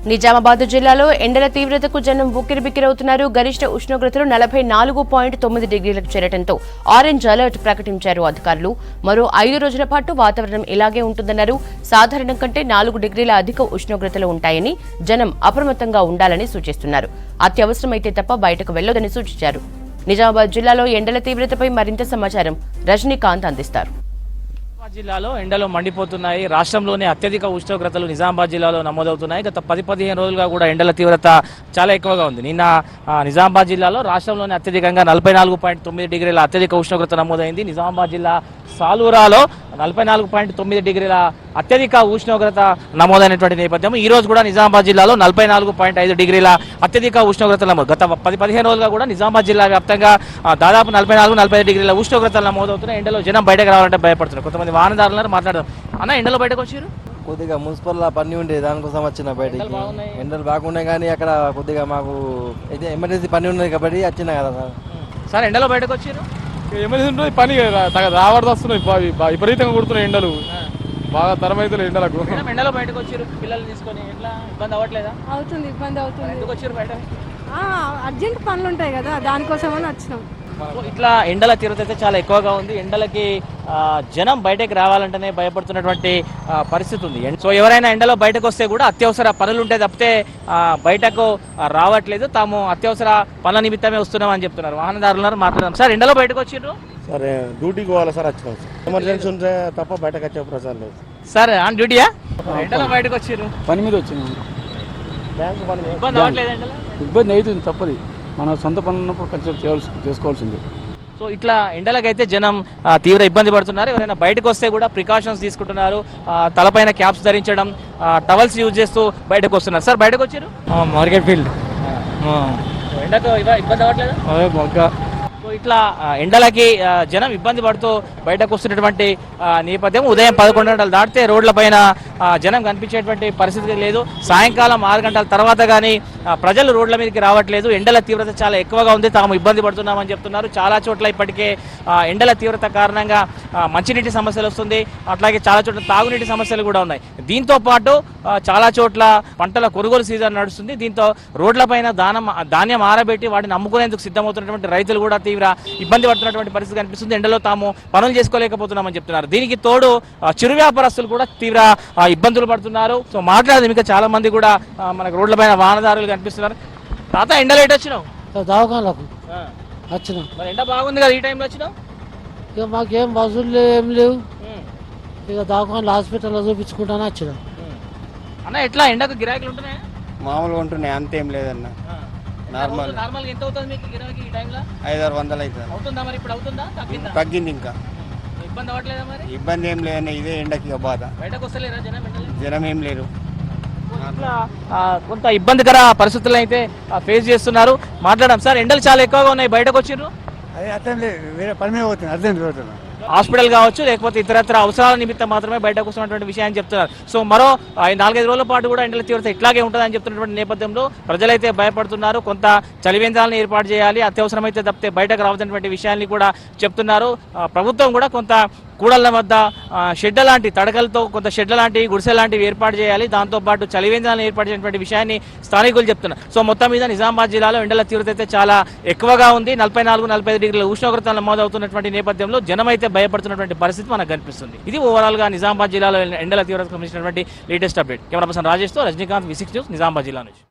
నిజామాబాద్ జిల్లాలో ఎండల తీవ్రతకు జనం ఉక్కిరిబిక్కిరవుతున్నారు. గరిష్ట ఉష్ణోగ్రతలు 44.9 డిగ్రీలకు చేరడంతో ఆరెంజ్ అలర్ట్ ప్రకటించారు అధికారులు. మరో 5 రోజుల పాటు వాతావరణం ఇలాగే ఉంటుందన్నారు. సాధారణం కంటే 4 డిగ్రీల అధిక ఉష్ణోగ్రతలు ఉంటాయని జనం అప్రమత్తంగా ఉండాలని సూచిస్తున్నారు. అత్యవసరమైతే తప్ప బయటకు వెళ్లొద్దని సూచించారు. నిజామాబాద్ జిల్లాలో ఎండల తీవ్రతపై మరింత సమాచారం రజనీకాంత్ అందిస్తారు. జిల్లాలో ఎండలు మండిపోతున్నాయి. రాష్ట్రంలోనే అత్యధిక ఉష్ణోగ్రతలు నిజామాబాద్ జిల్లాలో నమోదవుతున్నాయి. గత 10-15 రోజులుగా కూడా ఎండల తీవ్రత చాలా ఎక్కువగా ఉంది. నిన్న నిజామాబాద్ జిల్లాలో రాష్ట్రంలోనే అత్యధికంగా 44.9 డిగ్రీల అత్యధిక ఉష్ణోగ్రత నమోదైంది. నిజామాబాద్ జిల్లా సాలూరాలో 44.9 డిగ్రీల అత్యధిక ఉష్ణోగ్రత నమోదైనటువంటి నేపథ్యం ఈ రోజు కూడా నిజామాబాద్ జిల్లాలో 44.5 డిగ్రీల అత్యధిక ఉష్ణోగ్రత నమోదు. గత 10-15 రోజులుగా కూడా నిజామాబాద్ జిల్లా వ్యాప్తంగా దాదాపు 44-45 డిగ్రీల ఉష్ణోగ్రతలు నమోదవుతున్నాయి. ఎండలో జనం బయటకు రావాలంటే భయపడుతున్నారు. కొంతమంది వాహనదారులను మాట్లాడదాం. అన్న, ఎండలో బయటకు వచ్చారు? కొద్దిగా మున్సిపల్ పని ఉండే దానికోసం వచ్చిన బయటికి. ఎండలు బాగున్నాయి కానీ అక్కడ కొద్దిగా మాకు అయితే ఎమర్జెన్సీ పని ఉన్నది కాబట్టి వచ్చిన కదా సార్. సార్, ఎండలో బయటకు వచ్చారు? ఎమర్జెన్సీ ఉంటుంది, పని రావడం వస్తున్నాయి, విపరీతంగా కుడుతున్నాయి ఎండలు, బాగా తరమైతే ఎండలకు. ఎండలో బయటకు వచ్చారు పిల్లలు తీసుకొని, ఎట్లా ఇబ్బంది అవ్వట్లేదా? అవుతుంది, ఇబ్బంది అవుతుంది. ఎందుకు వచ్చారు బయట? అర్జెంట్ పనులు ఉంటాయి కదా, దానికోసమని వచ్చినాం. ఇట్లా ఎండల తీవ్రత అయితే చాలా ఎక్కువగా ఉంది. ఎండలకి జనం బయటకు రావాలంటేనే భయపడుతున్నటువంటి పరిస్థితి ఉంది. సో ఎవరైనా ఎండలో బయటకు వస్తే కూడా అత్యవసర పనులు ఉంటే తప్పితే బయటకు రావట్లేదు. తాము అత్యవసర పనుల నిమిత్తమే వస్తున్నామని చెప్తున్నారు. వాహనదారులను మాట్లాడదాం. సార్, ఎండలో బయటకు వచ్చిండ్రు? సరే, డ్యూటీకి పోవాలి సార్, వచ్చినాం సార్. ఎమర్జెన్సీ ఉంటే తప్ప బయటకు వచ్చే ప్రసాద్ లేదు సార్. ఆన్ డ్యూటీయా? ఎండలో బయటకు వచ్చిర్రు? పని మీద వచ్చినాం. బ్యాంకు పని. ఇబ్బంది అవ్వట్లేదు ఎండలో? ఇబ్బంది అవుతుంది, తప్పది. మన సొంత పనులు ఉన్నప్పుడు కొంచెం చేసుకోవాల్సింది. సో ఇట్లా ఎండలకైతే జనం తీవ్ర ఇబ్బంది పడుతున్నారు. ఎవరైనా బయటకు వస్తే కూడా ప్రికాషన్స్ తీసుకుంటున్నారు. తలపైన క్యాప్స్ ధరించడం, టవల్స్ యూజ్ చేస్తూ బయటకు వస్తున్నారు. సార్, బయటకు వచ్చారు? Market field. ఎండకు ఇబ్బంది అవ్వట్లేదు? సో ఇట్లా ఎండలకి జనం ఇబ్బంది పడుతూ బయటకు వస్తున్నటువంటి నేపథ్యం. ఉదయం 11 గంటలు దాటితే రోడ్లపైన జనం కనిపించేటువంటి పరిస్థితి లేదు. సాయంకాలం 6 గంటల తర్వాత కానీ ప్రజలు రోడ్ల మీదకి రావట్లేదు. ఎండల తీవ్రత చాలా ఎక్కువగా ఉంది. తాము ఇబ్బంది పడుతున్నామని చెప్తున్నారు. చాలా చోట్ల ఇప్పటికే ఎండల తీవ్రత కారణంగా మంచినీటి సమస్యలు వస్తుంది. అట్లాగే చాలా చోట్ల తాగునీటి సమస్యలు కూడా ఉన్నాయి. దీంతో పాటు చాలా చోట్ల పంటల కొనుగోలు సీజన్ నడుస్తుంది. దీంతో రోడ్లపైన ధాన్యం ఆరబెట్టి వాటిని అమ్ముకునేందుకు సిద్ధమవుతున్నటువంటి రైతులు కూడా తీవ్ర ఇబ్బంది పడుతున్నటువంటి పరిస్థితి కనిపిస్తుంది. ఎండలో తాము పనులు చేసుకోలేకపోతున్నామని చెప్తున్నారు. దీనికి తోడు చిరు వ్యాపారస్తులు కూడా తీవ్ర ఇబ్బందులు పడుతున్నారు. సో మాట్లాడదు ఇంకా చాలా మంది కూడా మనకు రోడ్లపైన వాహనదారులు కనిపిస్తున్నారు. తాత, ఎండలో ఎటు వచ్చినావు? దవాఖానలకు వచ్చినాం. మరి ఎండ బాగుంది కదా, ఈ టైంలో వచ్చినావు? ఇక మాకేం వసూలు ఏం లేవు. ఇక దవాఖానలు హాస్పిటల్లో చూపించుకుంటానే వచ్చినాం. అన్న, ఎట్లా ఎండకు గిరాకీలు ఉంటున్నాయా? మామూలుగా ఉంటున్నాయి, అంతేం లేదన్న. నార్మల్ ఎంత అవుతుంది మీకు గిరాకీ ఈ టైంలో? 500-600 అవుతుంది. అవుతుందా? మరి ఇప్పుడు అవుతుందా, తగ్గింది. ఇంకా ఇబ్బంది అవ్వట్లేదా? మరి ఇబ్బంది ఏం లేదన్న, ఇదే ఎండకి బాధ. బయటకు వస్తలేరా జనం ఏం లేరు. ఇట్లా కొంత ఇబ్బందికర పరిస్థితులు అయితే ఫేస్ చేస్తున్నారు. మాట్లాడడం. సార్, ఎండలు చాలా ఎక్కువగా ఉన్నాయి, బయటకు వచ్చిర్రు? అదే అర్థం లేదు, వేరే పని మీద పోతుంది, అర్థం పోతున్నా. హాస్పిటల్ కావచ్చు, లేకపోతే ఇతరత్ర అవసరాల నిమిత్తం మాత్రమే బయటకు వస్తున్నటువంటి విషయాన్ని చెప్తున్నారు. సో మరో 4-5 రోజుల పాటు కూడా ఎండల తీవ్రత ఇట్లాగే ఉంటుందని చెప్తున్నటువంటి నేపథ్యంలో ప్రజలైతే భయపడుతున్నారు. కొంత చలివేంద్రాలను ఏర్పాటు చేయాలి, అత్యవసరమైతే తప్పితే బయటకు రావద్దన్నటువంటి విషయాన్ని కూడా చెప్తున్నారు. ప్రభుత్వం కూడా కొంత కూడళ్ల వద్ద షెడ్ల లాంటి తడకలతో కొంత షెడ్ల లాంటి గుడిసె లాంటివి ఏర్పాటు చేయాలి. దాంతోపాటు చలివేంద్రాలను ఏర్పాటు చేసినటువంటి విషయాన్ని స్థానికులు చెప్తున్నారు. సో మొత్తం మీద నిజామాబాద్ జిల్లాలో ఎండల తీవ్రత అయితే చాలా ఎక్కువగా ఉంది. 44-45 డిగ్రీల ఉష్ణోగ్రత నమోదవుతున్నటువంటి నేపథ్యంలో జనం అయితే భయపడుతున్నటువంటి పరిస్థితి మనకు కనిపిస్తుంది. ఇది ఓవరాల్ గా నిజామాబాద్ జిల్లాలో ఎండల తీవ్రతకు సంబంధించినటువంటి latest update. Camera person Rajesh తో రజనీకాంత్, V6 న్యూస్, నిజామాబాద్ జిల్లా నుంచి.